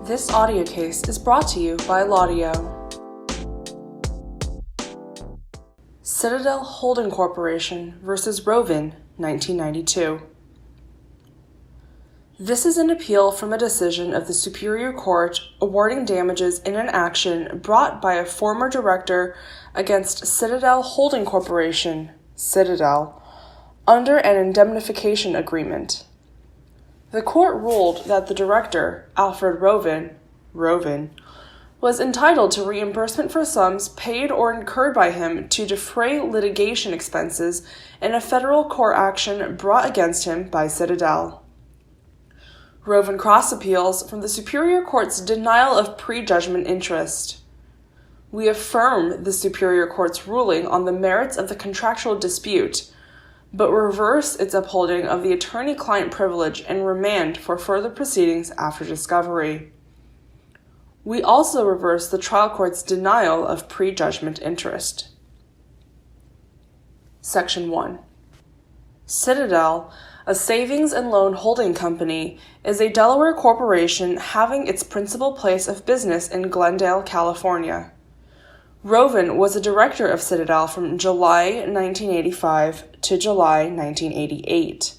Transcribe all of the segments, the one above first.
This audio case is brought to you by Laudio. Citadel Holding Corporation versus Roven, 1992. This is an appeal from a decision of the Superior Court awarding damages in an action brought by a former director against Citadel Holding Corporation, Citadel, under an indemnification agreement. The court ruled that the director, Alfred Roven, was entitled to reimbursement for sums paid or incurred by him to defray litigation expenses in a federal court action brought against him by Citadel. Roven cross appeals from the Superior Court's denial of prejudgment interest. We affirm the Superior Court's ruling on the merits of the contractual dispute, but reverse its upholding of the attorney-client privilege and remand for further proceedings after discovery. We also reverse the trial court's denial of prejudgment interest. Section 1. Citadel, a savings and loan holding company, is a Delaware corporation having its principal place of business in Glendale, California. Roven was a director of Citadel from July 1985 to July 1988.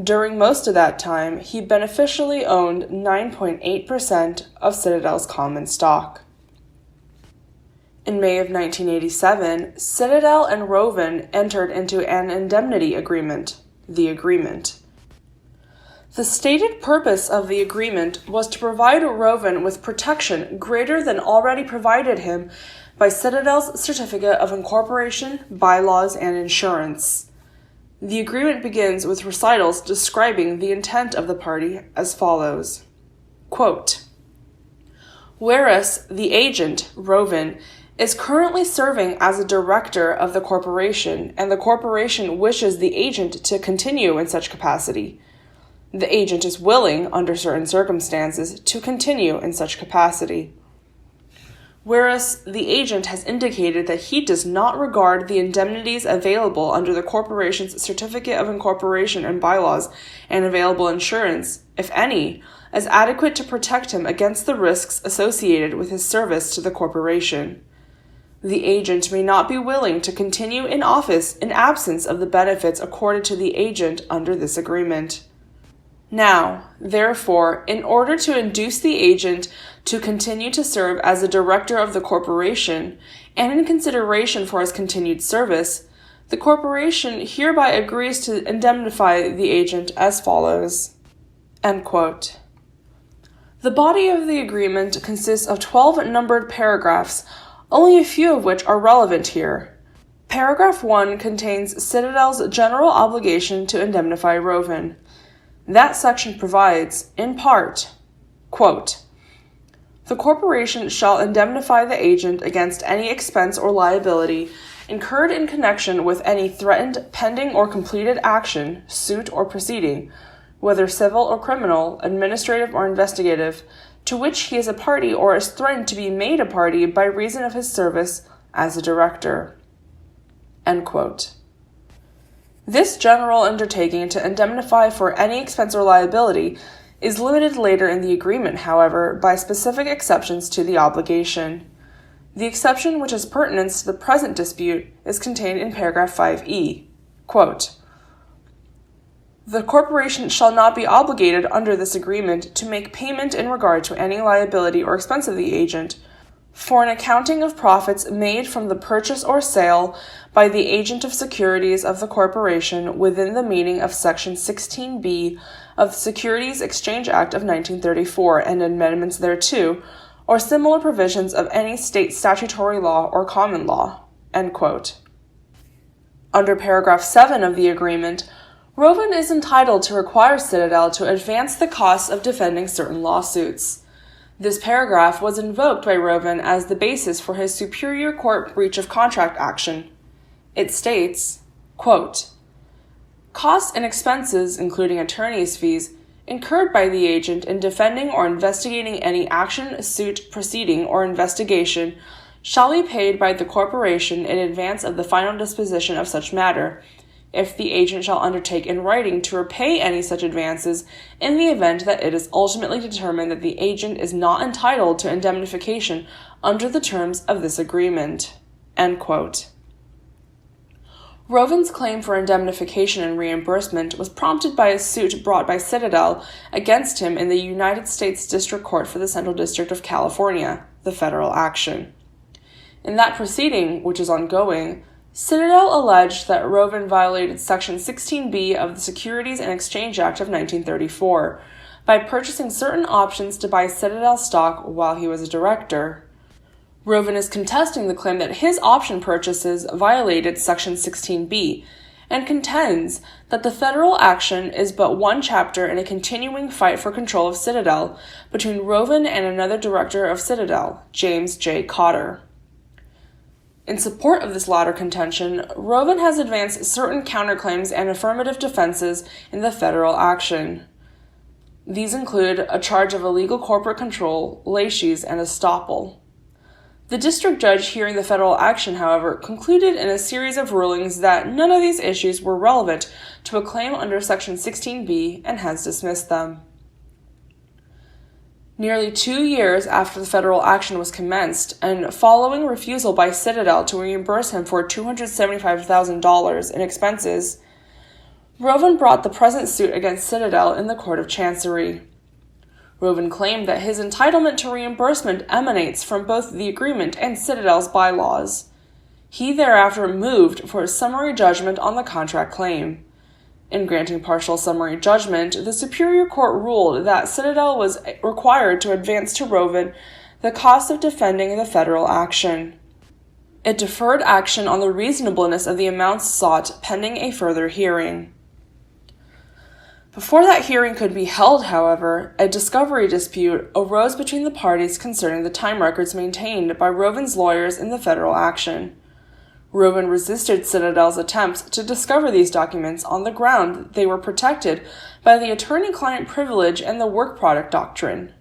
During most of that time, he beneficially owned 9.8% of Citadel's common stock. In May of 1987, Citadel and Roven entered into an indemnity agreement, the agreement. The stated purpose of the agreement was to provide Roven with protection greater than already provided him by Citadel's certificate of incorporation, bylaws, and insurance. The agreement begins with recitals describing the intent of the party as follows. Quote, whereas the agent, Roven, is currently serving as a director of the corporation, and the corporation wishes the agent to continue in such capacity. The agent is willing, under certain circumstances, to continue in such capacity. Whereas the agent has indicated that he does not regard the indemnities available under the corporation's certificate of incorporation and bylaws and available insurance, if any, as adequate to protect him against the risks associated with his service to the corporation. The agent may not be willing to continue in office in absence of the benefits accorded to the agent under this agreement. Now, therefore, in order to induce the agent to continue to serve as a director of the corporation, and in consideration for his continued service, the corporation hereby agrees to indemnify the agent as follows. End quote. The body of the agreement consists of 12 numbered paragraphs, only a few of which are relevant here. Paragraph 1 contains Citadel's general obligation to indemnify Roven. That section provides, in part, quote, the corporation shall indemnify the agent against any expense or liability incurred in connection with any threatened, pending, or completed action, suit, or proceeding, whether civil or criminal, administrative or investigative, to which he is a party or is threatened to be made a party by reason of his service as a director. End quote. This general undertaking to indemnify for any expense or liability is limited later in the agreement, however, by specific exceptions to the obligation. The exception which is pertinent to the present dispute is contained in paragraph 5e. Quote, the corporation shall not be obligated under this agreement to make payment in regard to any liability or expense of the agent for an accounting of profits made from the purchase or sale by the agent of securities of the corporation within the meaning of Section 16b of the Securities Exchange Act of 1934 and amendments thereto, or similar provisions of any state statutory law or common law. End quote. Under paragraph 7 of the agreement, Roven is entitled to require Citadel to advance the costs of defending certain lawsuits. This paragraph was invoked by Roven as the basis for his Superior Court breach of contract action. It states, quote, costs and expenses, including attorney's fees, incurred by the agent in defending or investigating any action, suit, proceeding, or investigation shall be paid by the corporation in advance of the final disposition of such matter, if the agent shall undertake in writing to repay any such advances in the event that it is ultimately determined that the agent is not entitled to indemnification under the terms of this agreement." End quote. Roven's claim for indemnification and reimbursement was prompted by a suit brought by Citadel against him in the United States District Court for the Central District of California, the federal action. In that proceeding, which is ongoing, Citadel alleged that Roven violated Section 16B of the Securities and Exchange Act of 1934 by purchasing certain options to buy Citadel stock while he was a director. Roven is contesting the claim that his option purchases violated Section 16B and contends that the federal action is but one chapter in a continuing fight for control of Citadel between Roven and another director of Citadel, James J. Cotter. In support of this latter contention, Roven has advanced certain counterclaims and affirmative defenses in the federal action. These include a charge of illegal corporate control, laches, and estoppel. The district judge hearing the federal action, however, concluded in a series of rulings that none of these issues were relevant to a claim under Section 16B and has dismissed them. Nearly 2 years after the federal action was commenced, and following refusal by Citadel to reimburse him for $275,000 in expenses, Roven brought the present suit against Citadel in the Court of Chancery. Roven claimed that his entitlement to reimbursement emanates from both the agreement and Citadel's bylaws. He thereafter moved for a summary judgment on the contract claim. In granting partial summary judgment, the Superior Court ruled that Citadel was required to advance to Roven the cost of defending the federal action. It deferred action on the reasonableness of the amounts sought pending a further hearing. Before that hearing could be held, however, a discovery dispute arose between the parties concerning the time records maintained by Roven's lawyers in the federal action. Roven resisted Citadel's attempts to discover these documents on the ground that they were protected by the attorney-client privilege and the work product doctrine.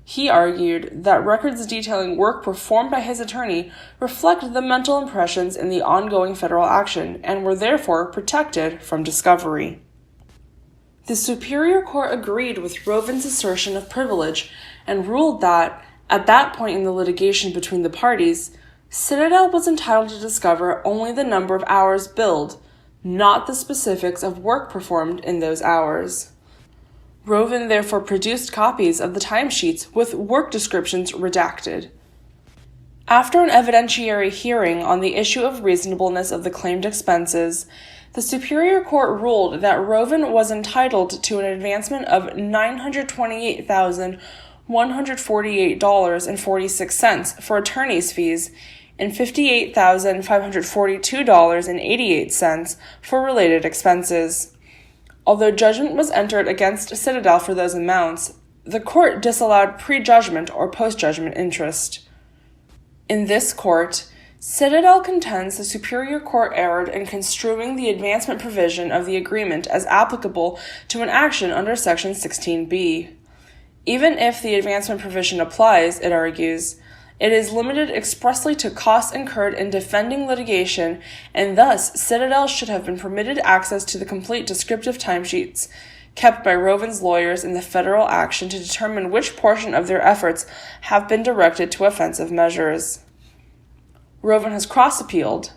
He argued that records detailing work performed by his attorney reflect the mental impressions in the ongoing federal action and were therefore protected from discovery. The Superior Court agreed with Roven's assertion of privilege and ruled that, at that point in the litigation between the parties, Citadel was entitled to discover only the number of hours billed, not the specifics of work performed in those hours. Roven therefore produced copies of the timesheets with work descriptions redacted. After an evidentiary hearing on the issue of reasonableness of the claimed expenses, the Superior Court ruled that Roven was entitled to an advancement of $928,148.46 for attorney's fees and $58,542.88 for related expenses. Although judgment was entered against Citadel for those amounts, the court disallowed pre-judgment or post-judgment interest. In this court, Citadel contends the Superior Court erred in construing the advancement provision of the agreement as applicable to an action under Section 16B. Even if the advancement provision applies, it argues, it is limited expressly to costs incurred in defending litigation, and thus Citadel should have been permitted access to the complete descriptive timesheets kept by Roven's lawyers in the federal action to determine which portion of their efforts have been directed to offensive measures. Roven has cross-appealed.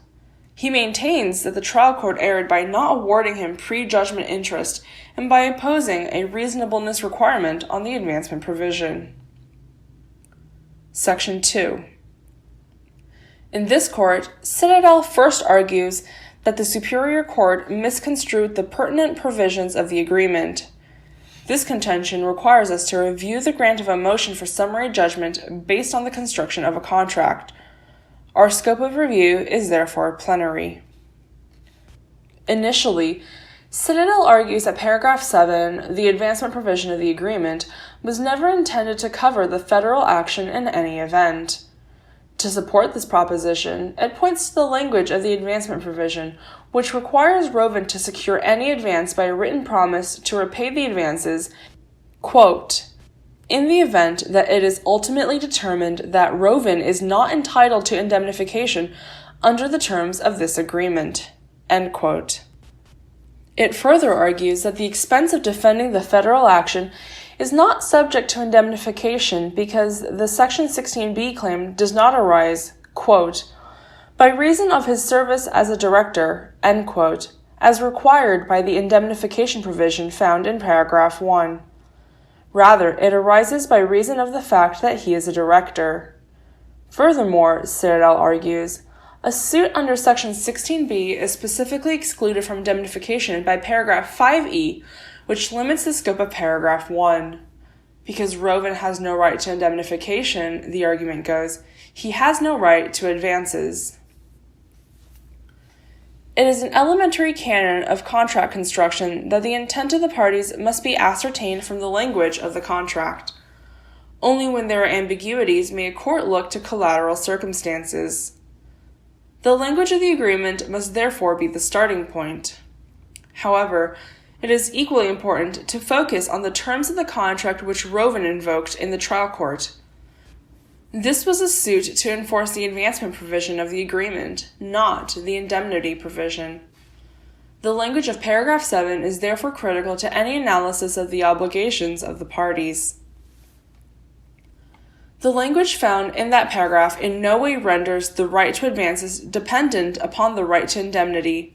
He maintains that the trial court erred by not awarding him pre-judgment interest and by imposing a reasonableness requirement on the advancement provision. Section 2. In this court, Citadel first argues that the Superior Court misconstrued the pertinent provisions of the agreement. This contention requires us to review the grant of a motion for summary judgment based on the construction of a contract. Our scope of review is therefore plenary. Initially, Citadel argues that paragraph 7, the advancement provision of the agreement, was never intended to cover the federal action in any event. To support this proposition, it points to the language of the advancement provision, which requires Roven to secure any advance by a written promise to repay the advances, quote, in the event that it is ultimately determined that Roven is not entitled to indemnification under the terms of this agreement, end quote. It further argues that the expense of defending the federal action is not subject to indemnification because the Section 16b claim does not arise, quote, by reason of his service as a director, end quote, as required by the indemnification provision found in paragraph 1. Rather, it arises by reason of the fact that he is a director. Furthermore, Citadel argues, a suit under Section 16b is specifically excluded from indemnification by paragraph 5e, which limits the scope of paragraph 1. Because Roven has no right to indemnification, the argument goes, he has no right to advances. It is an elementary canon of contract construction that the intent of the parties must be ascertained from the language of the contract. Only when there are ambiguities may a court look to collateral circumstances. The language of the agreement must therefore be the starting point. However, it is equally important to focus on the terms of the contract which Roven invoked in the trial court. This was a suit to enforce the advancement provision of the agreement, not the indemnity provision. The language of paragraph 7 is therefore critical to any analysis of the obligations of the parties. The language found in that paragraph in no way renders the right to advances dependent upon the right to indemnity.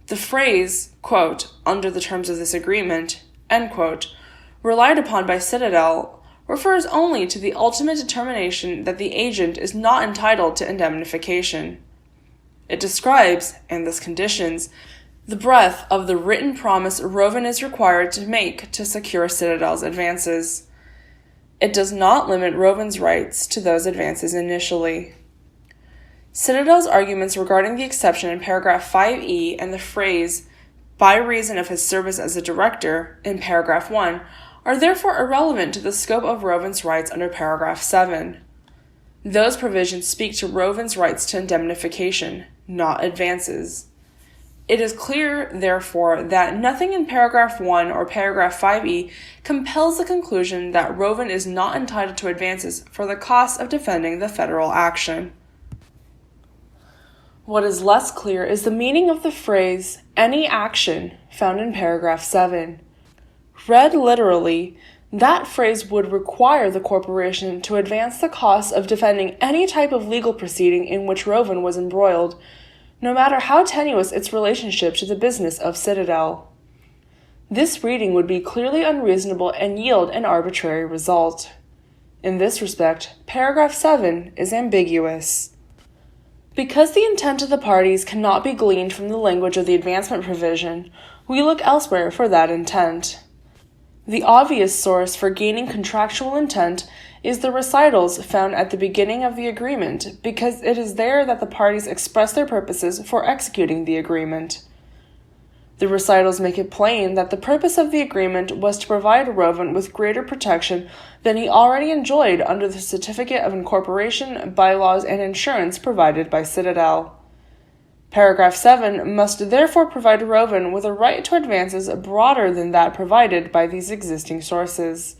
The phrase, quote, under the terms of this agreement, end quote, relied upon by Citadel refers only to the ultimate determination that the agent is not entitled to indemnification. It describes, and thus conditions, the breadth of the written promise Roven is required to make to secure Citadel's advances. It does not limit Roven's rights to those advances initially. Citadel's arguments regarding the exception in paragraph 5e and the phrase, by reason of his service as a director, in paragraph 1, are therefore irrelevant to the scope of Roven's rights under paragraph 7. Those provisions speak to Roven's rights to indemnification, not advances. It is clear, therefore, that nothing in paragraph 1 or paragraph 5e compels the conclusion that Roven is not entitled to advances for the cost of defending the federal action. What is less clear is the meaning of the phrase, any action, found in paragraph 7. Read literally, that phrase would require the corporation to advance the cost of defending any type of legal proceeding in which Roven was embroiled, no matter how tenuous its relationship to the business of Citadel. This reading would be clearly unreasonable and yield an arbitrary result. In this respect, paragraph 7 is ambiguous. Because the intent of the parties cannot be gleaned from the language of the advancement provision, we look elsewhere for that intent. The obvious source for gaining contractual intent is the recitals found at the beginning of the agreement, because it is there that the parties express their purposes for executing the agreement. The recitals make it plain that the purpose of the agreement was to provide Roven with greater protection than he already enjoyed under the certificate of incorporation, bylaws, and insurance provided by Citadel. Paragraph 7 must therefore provide Roven with a right to advances broader than that provided by these existing sources.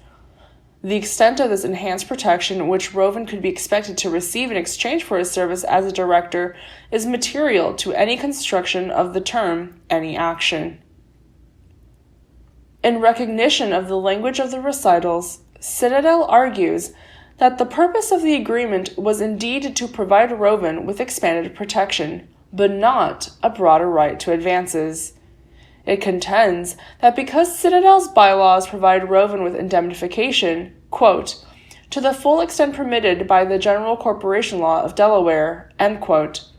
The extent of this enhanced protection which Roven could be expected to receive in exchange for his service as a director is material to any construction of the term any action. In recognition of the language of the recitals, Citadel argues that the purpose of the agreement was indeed to provide Roven with expanded protection, but not a broader right to advances. It contends that because Citadel's bylaws provide Roven with indemnification, quote, to the full extent permitted by the General Corporation Law of Delaware, end quote,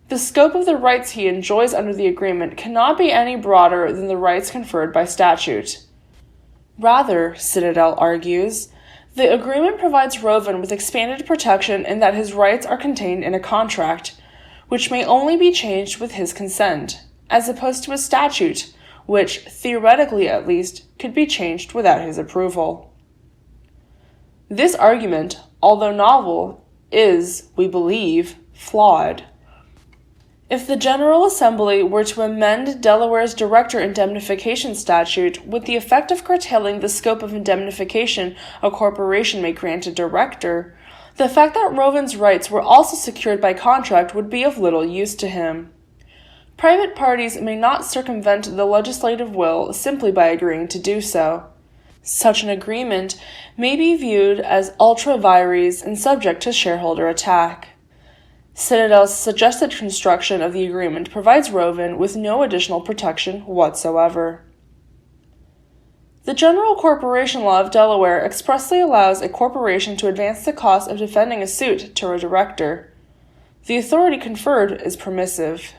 the scope of the rights he enjoys under the agreement cannot be any broader than the rights conferred by statute. Rather, Citadel argues, the agreement provides Roven with expanded protection in that his rights are contained in a contract, which may only be changed with his consent, as opposed to a statute, which, theoretically at least, could be changed without his approval. This argument, although novel, is, we believe, flawed. If the General Assembly were to amend Delaware's director indemnification statute with the effect of curtailing the scope of indemnification a corporation may grant a director, the fact that Roven's rights were also secured by contract would be of little use to him. Private parties may not circumvent the legislative will simply by agreeing to do so. Such an agreement may be viewed as ultra vires and subject to shareholder attack. Citadel's suggested construction of the agreement provides Roven with no additional protection whatsoever. The General Corporation Law of Delaware expressly allows a corporation to advance the cost of defending a suit to a director. The authority conferred is permissive.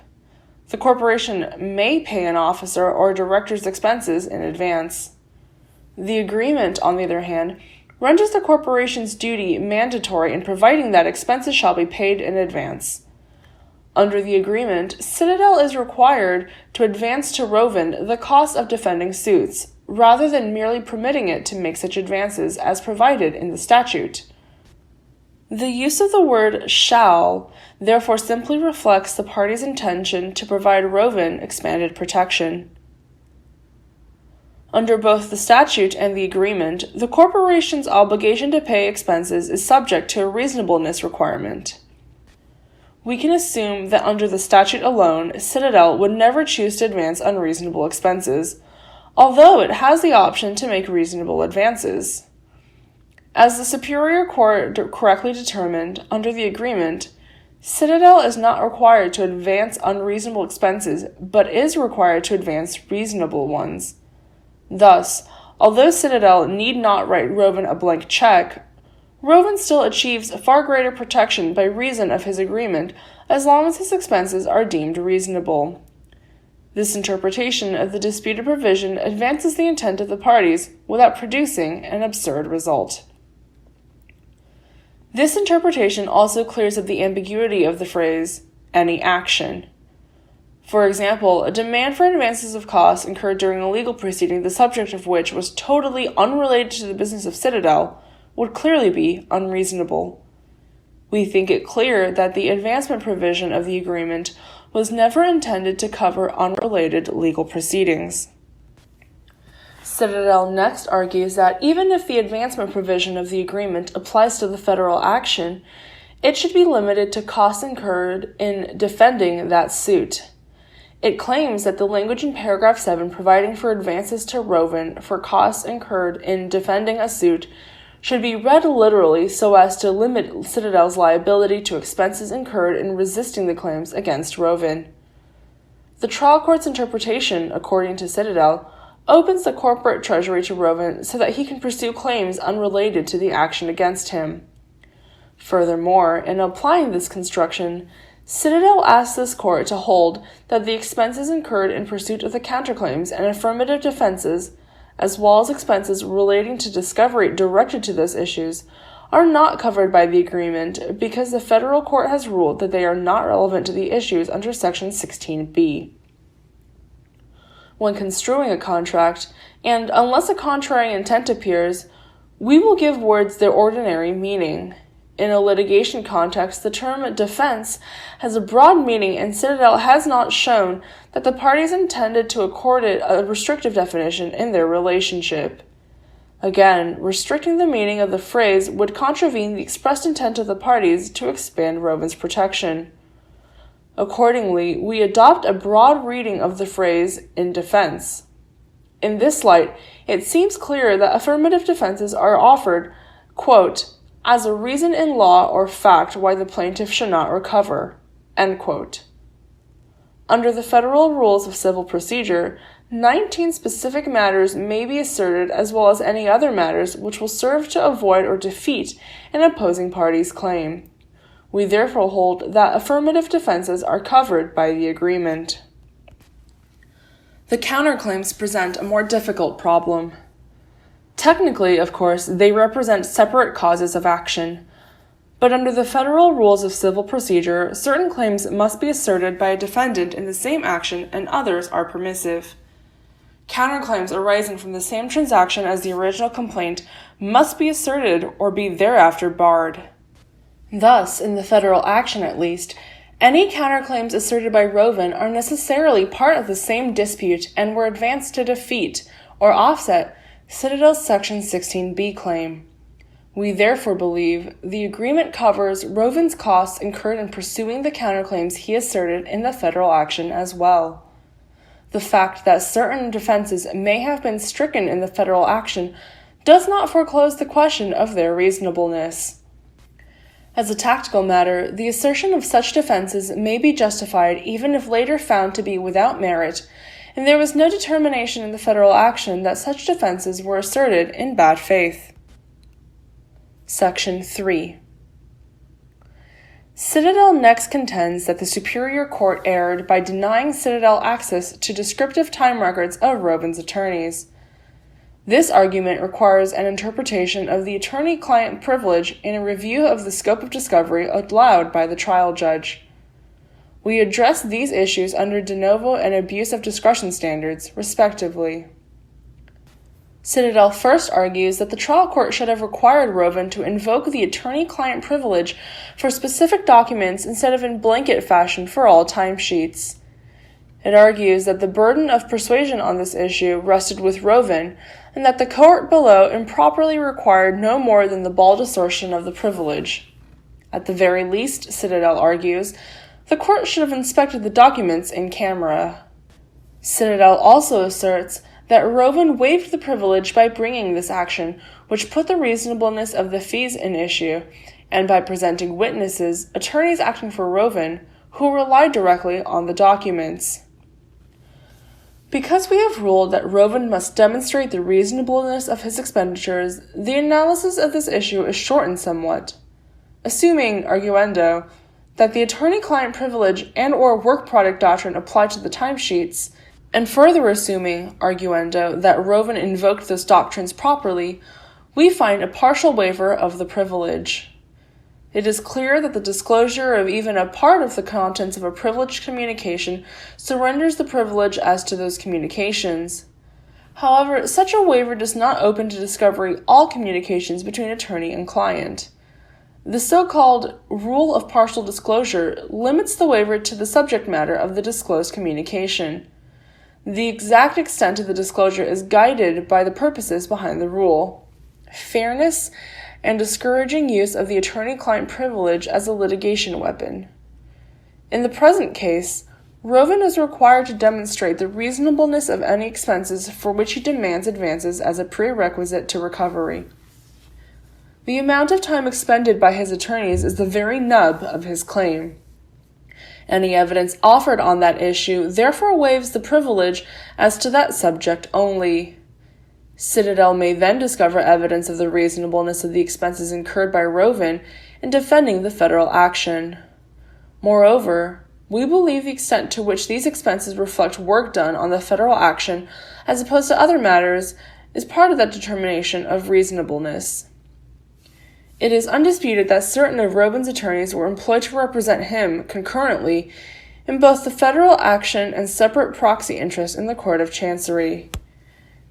The corporation may pay an officer or director's expenses in advance. The agreement, on the other hand, renders the corporation's duty mandatory in providing that expenses shall be paid in advance. Under the agreement, Citadel is required to advance to Roven the cost of defending suits, rather than merely permitting it to make such advances as provided in the statute. The use of the word shall therefore simply reflects the party's intention to provide Roven expanded protection. Under both the statute and the agreement, the corporation's obligation to pay expenses is subject to a reasonableness requirement. We can assume that under the statute alone, Citadel would never choose to advance unreasonable expenses, although it has the option to make reasonable advances. As the Superior Court correctly determined, under the agreement, Citadel is not required to advance unreasonable expenses, but is required to advance reasonable ones. Thus, although Citadel need not write Roven a blank check, Roven still achieves far greater protection by reason of his agreement as long as his expenses are deemed reasonable. This interpretation of the disputed provision advances the intent of the parties without producing an absurd result. This interpretation also clears up the ambiguity of the phrase, any action. For example, a demand for advances of costs incurred during a legal proceeding the subject of which was totally unrelated to the business of Citadel would clearly be unreasonable. We think it clear that the advancement provision of the agreement was never intended to cover unrelated legal proceedings. Citadel next argues that even if the advancement provision of the agreement applies to the federal action, it should be limited to costs incurred in defending that suit. It claims that the language in paragraph 7 providing for advances to Roven for costs incurred in defending a suit should be read literally so as to limit Citadel's liability to expenses incurred in resisting the claims against Roven. The trial court's interpretation, according to Citadel, opens the corporate treasury to Roven so that he can pursue claims unrelated to the action against him. Furthermore, in applying this construction, Citadel asks this court to hold that the expenses incurred in pursuit of the counterclaims and affirmative defenses, as well as expenses relating to discovery directed to those issues, are not covered by the agreement because the federal court has ruled that they are not relevant to the issues under Section 16b. When construing a contract, and unless a contrary intent appears, we will give words their ordinary meaning. In a litigation context, the term defense has a broad meaning, and Citadel has not shown that the parties intended to accord it a restrictive definition in their relationship. Again, restricting the meaning of the phrase would contravene the expressed intent of the parties to expand Roven's protection. Accordingly, we adopt a broad reading of the phrase in defense. In this light, it seems clear that affirmative defenses are offered, quote, as a reason in law or fact why the plaintiff should not recover, end quote. Under the federal rules of civil procedure, 19 specific matters may be asserted as well as any other matters which will serve to avoid or defeat an opposing party's claim. We therefore hold that affirmative defenses are covered by the agreement. The counterclaims present a more difficult problem. Technically, of course, they represent separate causes of action, but under the federal rules of civil procedure, certain claims must be asserted by a defendant in the same action and others are permissive. Counterclaims arising from the same transaction as the original complaint must be asserted or be thereafter barred. Thus, in the federal action at least, any counterclaims asserted by Roven are necessarily part of the same dispute and were advanced to defeat or offset Citadel's Section 16b claim. We therefore believe the agreement covers Roven's costs incurred in pursuing the counterclaims he asserted in the federal action as well. The fact that certain defenses may have been stricken in the federal action does not foreclose the question of their reasonableness. As a tactical matter, the assertion of such defenses may be justified even if later found to be without merit, and there was no determination in the federal action that such defenses were asserted in bad faith. Section 3. Citadel next contends that the Superior Court erred by denying Citadel access to descriptive time records of Roven's attorneys. This argument requires an interpretation of the attorney-client privilege and a review of the scope of discovery allowed by the trial judge. We address these issues under de novo and abuse of discretion standards, respectively. Citadel first argues that the trial court should have required Roven to invoke the attorney-client privilege for specific documents instead of in blanket fashion for all timesheets. It argues that the burden of persuasion on this issue rested with Roven, and that the court below improperly required no more than the bald assertion of the privilege. At the very least, Citadel argues, the court should have inspected the documents in camera. Citadel also asserts that Roven waived the privilege by bringing this action, which put the reasonableness of the fees in issue, and by presenting witnesses, attorneys acting for Roven, who relied directly on the documents. Because we have ruled that Roven must demonstrate the reasonableness of his expenditures, the analysis of this issue is shortened somewhat. Assuming, arguendo, that the attorney-client privilege and/or work product doctrine apply to the timesheets, and further assuming, arguendo, that Roven invoked those doctrines properly, we find a partial waiver of the privilege. It is clear that the disclosure of even a part of the contents of a privileged communication surrenders the privilege as to those communications. However, such a waiver does not open to discovery all communications between attorney and client. The so-called rule of partial disclosure limits the waiver to the subject matter of the disclosed communication. The exact extent of the disclosure is guided by the purposes behind the rule: fairness and discouraging use of the attorney-client privilege as a litigation weapon. In the present case, Roven is required to demonstrate the reasonableness of any expenses for which he demands advances as a prerequisite to recovery. The amount of time expended by his attorneys is the very nub of his claim. Any evidence offered on that issue therefore waives the privilege as to that subject only. Citadel may then discover evidence of the reasonableness of the expenses incurred by Roven in defending the federal action. Moreover, we believe the extent to which these expenses reflect work done on the federal action as opposed to other matters is part of that determination of reasonableness. It is undisputed that certain of Roven's attorneys were employed to represent him concurrently in both the federal action and separate proxy interests in the Court of Chancery.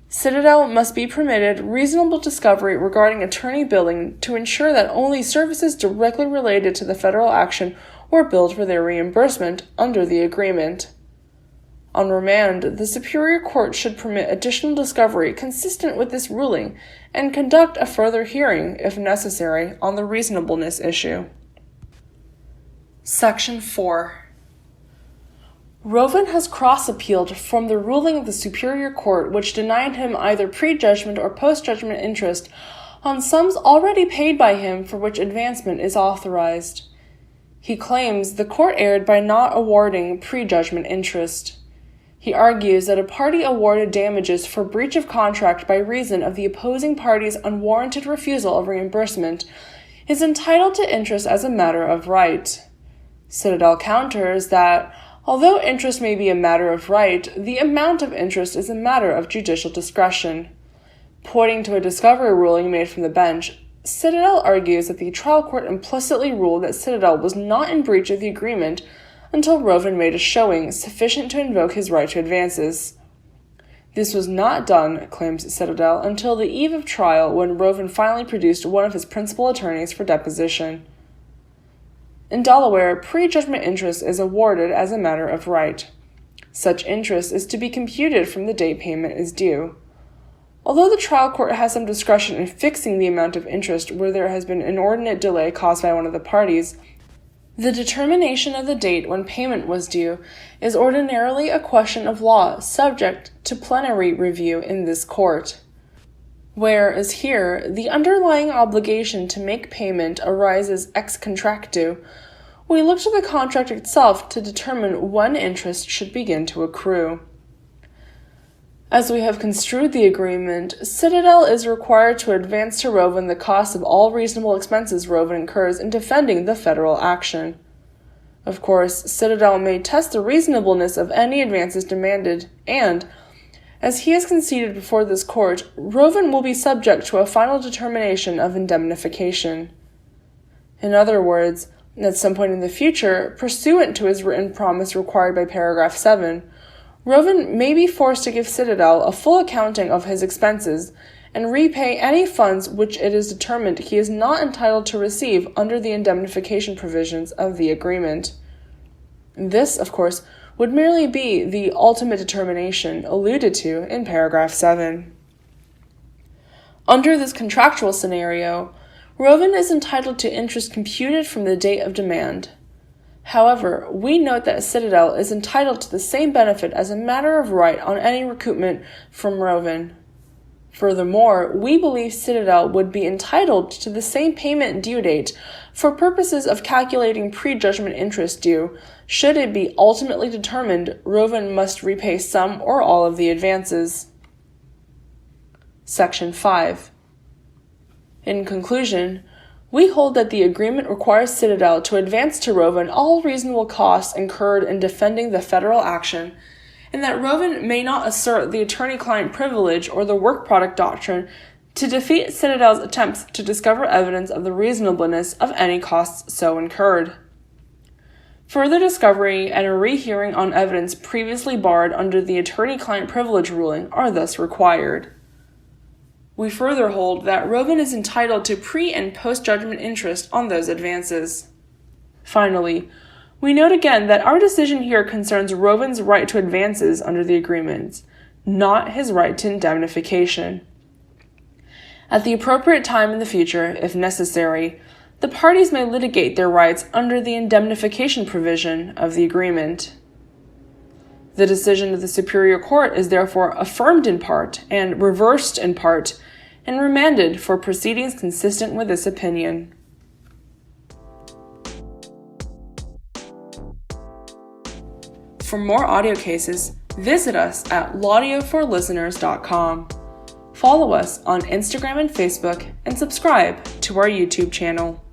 Citadel must be permitted reasonable discovery regarding attorney billing to ensure that only services directly related to the federal action were billed for their reimbursement under the agreement. On remand, the Superior Court should permit additional discovery consistent with this ruling and conduct a further hearing, if necessary, on the reasonableness issue. Section 4. Roven has cross-appealed from the ruling of the Superior Court which denied him either pre-judgment or post-judgment interest on sums already paid by him for which advancement is authorized. He claims the court erred by not awarding pre-judgment interest. He argues that a party awarded damages for breach of contract by reason of the opposing party's unwarranted refusal of reimbursement is entitled to interest as a matter of right. Citadel counters that, although interest may be a matter of right, the amount of interest is a matter of judicial discretion. Pointing to a discovery ruling made from the bench, Citadel argues that the trial court implicitly ruled that Citadel was not in breach of the agreement until Roven made a showing sufficient to invoke his right to advances. This was not done, claims Citadel, until the eve of trial when Roven finally produced one of his principal attorneys for deposition. In Delaware, pre-judgment interest is awarded as a matter of right. Such interest is to be computed from the date payment is due. Although the trial court has some discretion in fixing the amount of interest where there has been inordinate delay caused by one of the parties, the determination of the date when payment was due is ordinarily a question of law subject to plenary review in this court. Whereas here, the underlying obligation to make payment arises ex contractu, we look to the contract itself to determine when interest should begin to accrue. As we have construed the agreement, Citadel is required to advance to Roven the cost of all reasonable expenses Roven incurs in defending the federal action. Of course, Citadel may test the reasonableness of any advances demanded, and, as he has conceded before this court, Roven will be subject to a final determination of indemnification. In other words, at some point in the future, pursuant to his written promise required by paragraph 7, Roven may be forced to give Citadel a full accounting of his expenses and repay any funds which it is determined he is not entitled to receive under the indemnification provisions of the agreement. This, of course, would merely be the ultimate determination alluded to in paragraph 7. Under this contractual scenario, Roven is entitled to interest computed from the date of demand. However, we note that Citadel is entitled to the same benefit as a matter of right on any recoupment from Roven. Furthermore, we believe Citadel would be entitled to the same payment due date for purposes of calculating prejudgment interest due, should it be ultimately determined Roven must repay some or all of the advances. Section 5. In conclusion, we hold that the agreement requires Citadel to advance to Roven all reasonable costs incurred in defending the federal action, and that Roven may not assert the attorney-client privilege or the work product doctrine to defeat Citadel's attempts to discover evidence of the reasonableness of any costs so incurred. Further discovery and a rehearing on evidence previously barred under the attorney-client privilege ruling are thus required. We further hold that Roven is entitled to pre- and post-judgment interest on those advances. Finally, we note again that our decision here concerns Roven's right to advances under the agreements, not his right to indemnification. At the appropriate time in the future, if necessary, the parties may litigate their rights under the indemnification provision of the agreement. The decision of the Superior Court is therefore affirmed in part and reversed in part, and remanded for proceedings consistent with this opinion. For more audio cases, visit us at laudioforlisteners.com. Follow us on Instagram and Facebook, and subscribe to our YouTube channel.